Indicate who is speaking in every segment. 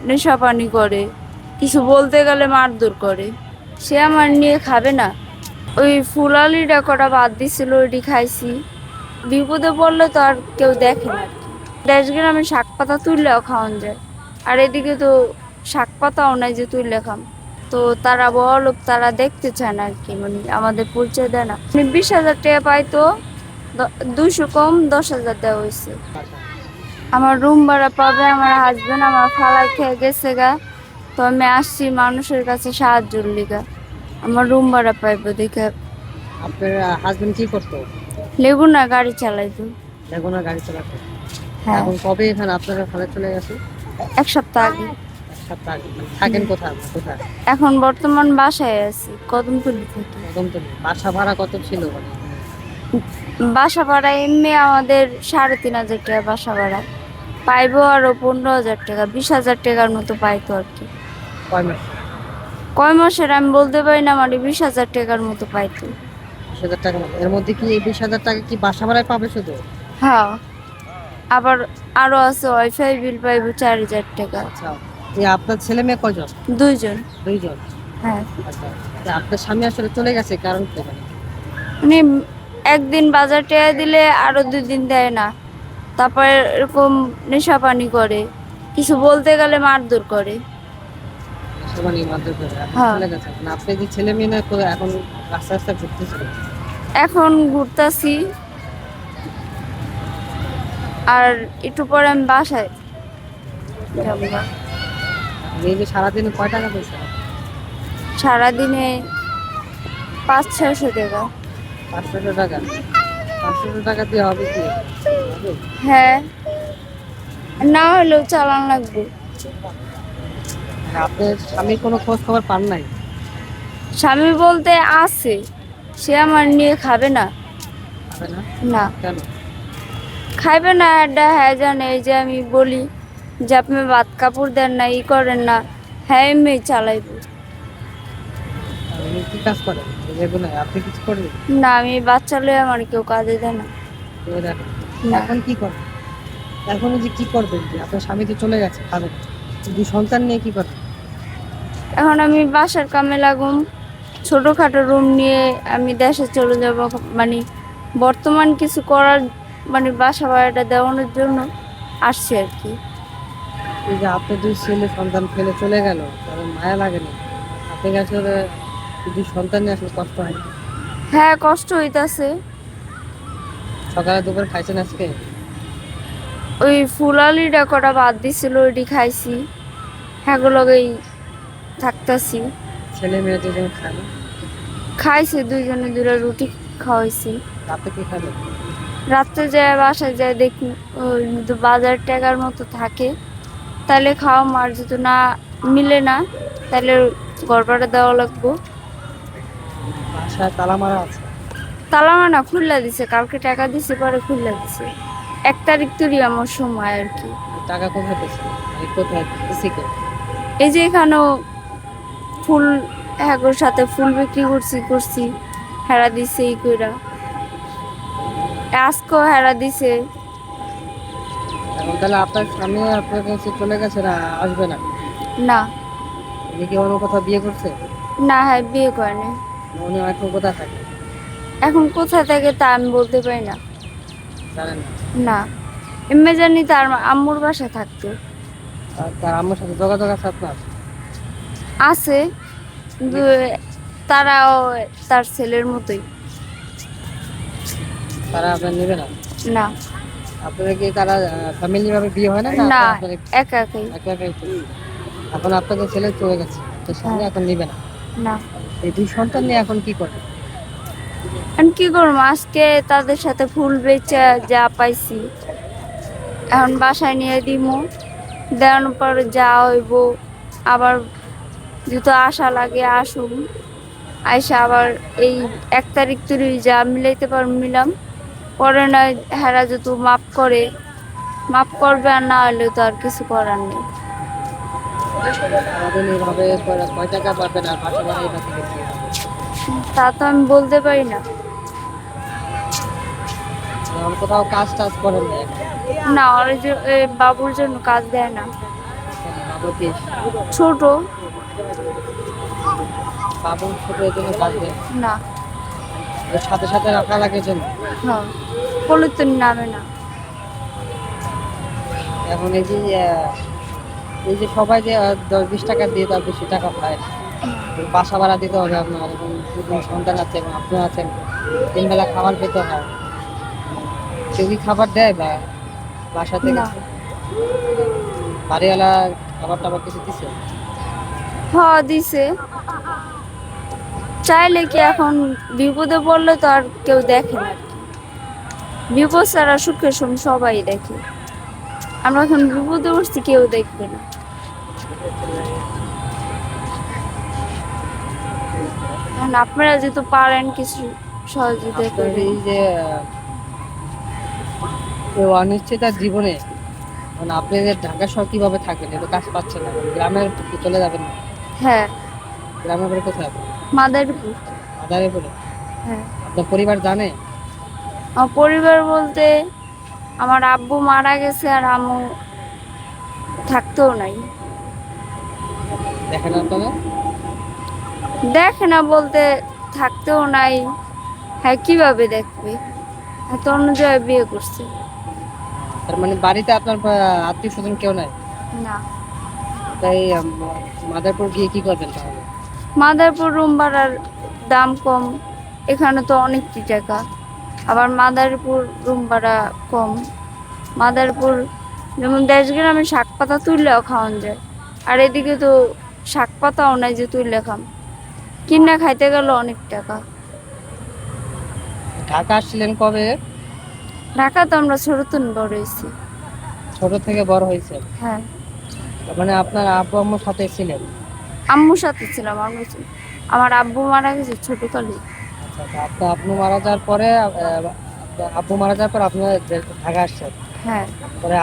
Speaker 1: নেশা পানি করে, কিছু বলতে গেলে মারধর করে। সে আমার নিয়ে খাবে না। ওই ফুলালিটা কটা বাদ দিছিল, ওইটি খাইছি। বিপদে পড়লে তো আর কেউ দেখে না। দেশ গ্রামে শাক পাতা তুললেও খাওয়ান যায়, আর এদিকে তো শাক পাতাও নাই যে তুললে খাম। তো তারা বড়লোক, তারা দেখতে চায় না আর কি, মানে আমাদের পরিচয় দেয় না। 20,000 টাকা পাইতো, 200 কম 10,000 দেওয়া হয়েছে। আমার রুম ভাড়া পাবে আমার হাজবেন্ড, আমার ফালাই খেয়ে গেছে গা। তো আমি আসছি মানুষের কাছে সাহায্যের লিগা, আমার রুম ভাড়া পাইবো দেখে।
Speaker 2: আপনার হাজবেন্ড কি করতো?
Speaker 1: লেবু না গাড়ি চালাইতো।
Speaker 2: লেগুনা গাড়ি চালাতো।
Speaker 1: হ্যাঁ,
Speaker 2: এখন কবে এখানে আপনারা ফেলে চলে গেছে?
Speaker 1: 1 সপ্তাহ আগে।
Speaker 2: এক সপ্তাহ আগে। থাকেন কোথায়? কোথায়?
Speaker 1: এখন বর্তমান বাসায় আছি, কদমতলী থেকে।
Speaker 2: কদমতলী। বাসা ভাড়া কত ছিল মানে?
Speaker 1: বাসা ভাড়া এমনি আমাদের 3,500 টাকা বাসা ভাড়া পাইবো, আরো 15,000 টাকা, 20,000 টাকার মতো পাইতো আর কি।
Speaker 2: কয় মাস?
Speaker 1: কয় মাসের আমি বলতে পারি না, মানে 20,000 টাকার মতো পাইতো।
Speaker 2: 20,000 টাকা মতো। এর মধ্যে কি এই 20,000 টাকা কি বাসা ভাড়ায় পাবে শুধু?
Speaker 1: হ্যাঁ, আবার আরো আছে ওয়াইফাই বিল পাইবো 4,000 টাকা।
Speaker 2: আচ্ছা। আপনার ছেলে মেয়ে কয়জন?
Speaker 1: 2 জন।
Speaker 2: 2 জন।
Speaker 1: হ্যাঁ,
Speaker 2: আচ্ছা। আপনার স্বামী আসলে চলে গেছে কারণ কি মানে?
Speaker 1: মানে একদিন বাজার টেয়া দিলে আরো 2 দিন দেয় না। তারপর এরকম নেশা পানি করে, কিছু বলতে গেলে মারধর করে।
Speaker 2: সবাই মারধর করে এখন
Speaker 1: হ্যাঁ,
Speaker 2: চলে গেছে। মানে আপনি যে ছেলে মেয়ে না করে এখন রাস্তা রাস্তা ঘুরতেছিলেন?
Speaker 1: এখন ঘুরতাছি, আর একটু পরে আমি বাসায় যাবো।
Speaker 2: এই যে সারাদিনে কয় টাকা পয়সা?
Speaker 1: সারাদিনে 500-600 টাকা।
Speaker 2: 500 টাকা? 500 টাকা দিয়ে হবে কি? হবে?
Speaker 1: হ্যাঁ, না হলেও চালান লাগবে।
Speaker 2: আর আপনার স্বামীর কোনো খোঁজ খবর পান নাই?
Speaker 1: স্বামী বলতে আছে, সে আমার নিয়ে খাবে না।
Speaker 2: হবে না?
Speaker 1: না,
Speaker 2: কেন?
Speaker 1: খাইবে না, এটা হ্যাঁ জানে। এই যে আমি বলি যে আপনি ভাত কাপড় দেন না, ই করেন না, হ্যাঁ এমনি চালাইবো।
Speaker 2: আর উনি কি কাজ করেন? যেগুলো আপনি কিছু করবেন?
Speaker 1: না, আমি বাচ্চা লয়ে আমার কেউ কাজে দেয় না।
Speaker 2: করে দেখেন।
Speaker 1: না,
Speaker 2: এখন কি করবেন? এখন যে কি করবেন? যে আপনার স্বামী তো চলে গেছে, খাবেন। 2 সন্তান নিয়ে কি করবেন?
Speaker 1: এখন আমি বাসার কামে লাগুম, ছোটখাটো রুম নিয়ে আমি দেশে চলে যাব। মানে বর্তমান কিছু করার, মানে বাসা ভাড়াটা দেওয়ানোর জন্য আসছি আর কি।
Speaker 2: এই যে আপনার 2 ছেলে সন্তান ফেলে চলে গেল, কারণ মায়া লাগে না? আপনার আসলে 2 সন্তান নিয়ে আসলে কষ্ট হয় না?
Speaker 1: হ্যাঁ, কষ্ট হইতাছে।
Speaker 2: সকালে দুপুরে খাইছেন আজকে?
Speaker 1: ওই ফুলালিটা কটা বাদ দিছিল, ওইটি খাইছি। হ্যাগুলোকেই থাকতাছি।
Speaker 2: ছেলে মেয়ে দুজন খায় না?
Speaker 1: খাইছে, 2 জনে 2টা রুটি খাওয়াইছি।
Speaker 2: রাতে কি খাবেন?
Speaker 1: রাত্রে যায় বাসায় যায় দেখি ওই যদি বাজার টাকার মতো থাকে তাহলে খাওয়া, মার যদি না মিলে না তাহলে ঘর ভাড়া দেওয়া লাগবো।
Speaker 2: বাসায় তালা মারা আছে?
Speaker 1: তালা মানা খুললা দিছে, কালকে টাকা দিছে, পরে খুললা দিছে। 1 তারিখ তুই আমার সময় আর কি।
Speaker 2: টাকা কোথায় পেয়েছেন? এই কোথায় দিছে কে?
Speaker 1: এই যে এখানেও ফুল, হ্যাগোর সাথে ফুল বিক্রি করছি হেরা দিছে, ই কইরা আজকেও হেরা দিছে।
Speaker 2: এখন তাহলে আপনার স্বামী আপনার কাছে চলে গেছে না, আসবে না?
Speaker 1: না,
Speaker 2: উনি কি অন্য কোথাও বিয়ে করছে?
Speaker 1: না, হ্যাঁ বিয়ে করে না।
Speaker 2: উনি এখন কোথায় থাকে?
Speaker 1: এখন কোথায় থাকে তা আমি বলতে পারি না।
Speaker 2: জানেন না?
Speaker 1: না, এমনি জানি তার আম্মুর বাসা থাকতো।
Speaker 2: তার আম্মুর সাথে যোগাযোগ আছে আপনার?
Speaker 1: আছে, কিন্তু তারাও তার ছেলের মতোই।
Speaker 2: তারা আপনার নেবে না?
Speaker 1: না,
Speaker 2: আপনাদের কি তারা ফ্যামিলি ভাবে বিয়ে হয় না, না
Speaker 1: না,
Speaker 2: আপনার
Speaker 1: একা একাই।
Speaker 2: একা একাই তো? এখন আপনাদের ছেলে চলে গেছে, আপনার স্বামী
Speaker 1: হ্যাঁ,
Speaker 2: এখন নেবে না?
Speaker 1: না।
Speaker 2: এই 2 সন্তান নিয়ে এখন কি করবে?
Speaker 1: আমি কি করবো, আজকে তাদের সাথে ফুল বেচে যা পাইছি এখন বাসায় নিয়ে দিমু, দেওয়ানোর পরে যা হইব আবার যদি আশা লাগে আসুন, আইসা আবার এই 1 তারিখ তুই যা মিলাইতে পার মিলাম, পরে নয় হেরা যদি মাফ করবে, আর না হলে তো আর কিছু করার নেই।
Speaker 2: সারাদিন এইভাবে কয় টাকা পাবেন আর বাসা ভাড়া এটা থেকে কি হবে?
Speaker 1: তা তো আমি বলতে পারি না।
Speaker 2: এখন কোথাও কাজ টাজ করেন না এখন?
Speaker 1: না, ওর বাবুর জন্য কাজ দেয় না।
Speaker 2: বাবুর 25।
Speaker 1: ছোট।
Speaker 2: বাবু ছোট, এই জন্য বাঁচবে
Speaker 1: না।
Speaker 2: ওর সাথে সাথে রাখা লাগে জন্য।
Speaker 1: হ্যাঁ, পলিথিন নামে না।
Speaker 2: এখন এই যে সবাই যে 10-20 টাকা দিয়ে তার বেশি টাকা পায়, ওর বাসা ভাড়া দিতে হবে আপনার, এবং দুজন সন্তান আছে এবং আপনিও আছেন, 3 বেলা খাবার পেতে হয়। কেউ কি খাবার দেয় বা বাসা থেকে
Speaker 1: না।
Speaker 2: বাড়িওয়ালা খাবার টাবার কিছু দিছে?
Speaker 1: হ্যাঁ, দিছে। চাইলে কি এখন বিপদে পড়লে তো আর কেউ দেখে না আর কি। বিপদ ছাড়া সুখের সময় সবাই দেখে। আমরা এখন বিপদে পড়ছি, কেউ দেখবে না। এখন আপনারা যেহেতু পারেন কিছু সহযোগিতা
Speaker 2: আপনার
Speaker 1: করেন।
Speaker 2: এই যে এই অনিশ্চয়তার জীবনে মানে আপনি যে ঢাকা শহর কিভাবে থাকবেন, এটা কাজ পাচ্ছেন না, গ্রামের দিকে চলে যাবেন না?
Speaker 1: হ্যাঁ,
Speaker 2: গ্রামের পরে কোথায় যাবেন?
Speaker 1: মাদারীপুর।
Speaker 2: আদারে পরে?
Speaker 1: হ্যাঁ।
Speaker 2: আপনার পরিবার জানে?
Speaker 1: আমার পরিবার বলতে আমার আব্বু মারা গেছে আর আম্মু থাকতেও নাই।
Speaker 2: দেখেন আপনারা?
Speaker 1: দেখে না বলতে থাকতেও নাই। হ্যাঁ, কিভাবে দেখবে? হ্যাঁ, তো অন্য জায়গায় বিয়ে করছে।
Speaker 2: তার মানে বাড়িতে আপনার আত্মীয় স্বজন কেউ নাই?
Speaker 1: না।
Speaker 2: তাই মাদারপুর গিয়ে কি করবেন তাহলে?
Speaker 1: মাদারীপুর রুম ভাড়ার দাম কম, এখানে তো অনেকটি টাকা। আবার মাদারীপুর রুম ভাড়া কম। মাদারীপুর যেমন দেশ গ্রামে শাক পাতা তুললেও খাওয়ান যায়, আর এদিকে তো শাক পাতাও নাই যে তুললে খাম। কিনা খাইতে গেলে অনেক টাকা।
Speaker 2: ঢাকা আসছিলেন কবে?
Speaker 1: ঢাকা তো আমরা ছোটতন বড় হয়েছি।
Speaker 2: ছোট থেকে বড় হয়েছে?
Speaker 1: হ্যাঁ।
Speaker 2: তার মানে আপনার আব্বু আম্মুর সাথে ছিলেন?
Speaker 1: আম্মুর সাথে ছিলাম। আমার আব্বু মারা গেছে ছোটকালে।
Speaker 2: আচ্ছা আচ্ছা, আপনার আব্বু মারা যাওয়ার পরে আব্বু মারা যাওয়ার পর আপনার ঢাকা আসছেন,
Speaker 1: হ্যাঁ।
Speaker 2: পরে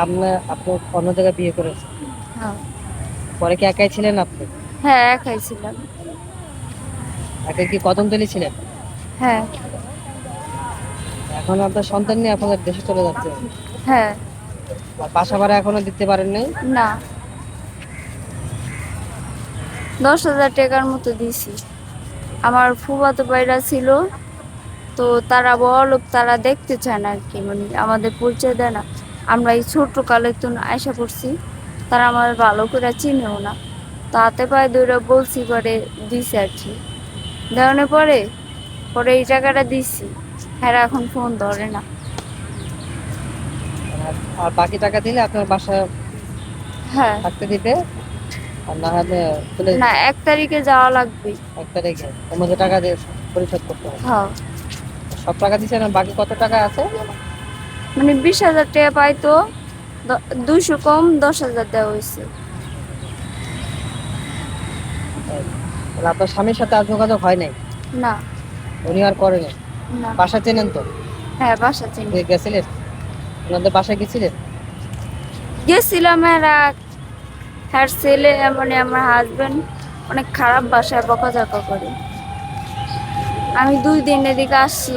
Speaker 2: আপনি অন্য জায়গায় বিয়ে করেছেন,
Speaker 1: হ্যাঁ।
Speaker 2: পরে কি একাই ছিলেন আপনি?
Speaker 1: হ্যাঁ, একাই ছিলাম।
Speaker 2: একা কি কদমতলী ছিলেন?
Speaker 1: হ্যাঁ।
Speaker 2: এখন আপনার সন্তান নিয়ে আপনাদের দেশে চলে যাচ্ছে,
Speaker 1: হ্যাঁ।
Speaker 2: আর বাসা ভাড়া এখনো দিতে পারেন নাই?
Speaker 1: না, 10,000 টাকার মতো দিছি। আমার ফুফাতো ভাইরা ছিল, তো তারা বড়লোক, তারা দেখতে চায় না আর কি, মানে আমাদের পরিচয় দেয় না। আমরা এই ছোট্ট কালে তো আয়সা পড়ছি, তারা আমার ভালো করে চিনেও না। তো হাতে পায়ে দৌড়ে বলছি, পরে দিছে আর কি। দেওয়ানোর পরে পরে এই টাকাটা দিছি। হ্যাঁ, এখন ফোন ধরে না।
Speaker 2: আর বাকি টাকা দিলে আপনার বাসায়
Speaker 1: হ্যাঁ।
Speaker 2: থাকতে দিবে, আর না হলে চলে
Speaker 1: না, 1 তারিখে যাওয়া লাগবে।
Speaker 2: 1 তারিখে ওর মধ্যে টাকা দিয়ে পরিশোধ করতে হবে।
Speaker 1: হ্যাঁ,
Speaker 2: সব টাকা দিচ্ছেন, আর বাকি কত টাকা আছে?
Speaker 1: মানে 20,000 টাকা পাইতো, 200 কম 10,000 দেওয়া হয়েছে।
Speaker 2: তাহলে আপনার স্বামীর সাথে আর যোগাযোগ হয় নাই?
Speaker 1: না।
Speaker 2: উনি আর করেন?
Speaker 1: না।
Speaker 2: বাসা চেনেন তো?
Speaker 1: হ্যাঁ, বাসা চিনি।
Speaker 2: গেছিলেন ওনাদের বাসায়? গেছিলেন?
Speaker 1: গেছিলাম। এরা, হ্যাঁ, ছেলে মানে আমার হাজবেন্ড অনেক খারাপ ভাষায় বকাঝকা করে। আমি 2 দিন এদিকে আসছি,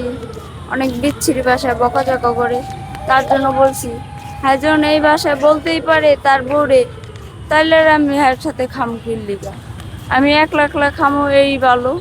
Speaker 1: অনেক বিচ্ছিরি ভাষায় বকাঝকা করে। তার জন্য বলছি, হ্যাঁ, যখন এই ভাষায় বলতেই পারে তার বউরে, তাহলে আর আমি হ্যার সাথে খামো কিনলিগা। আমি একলা একলা খামো, এই ভালো।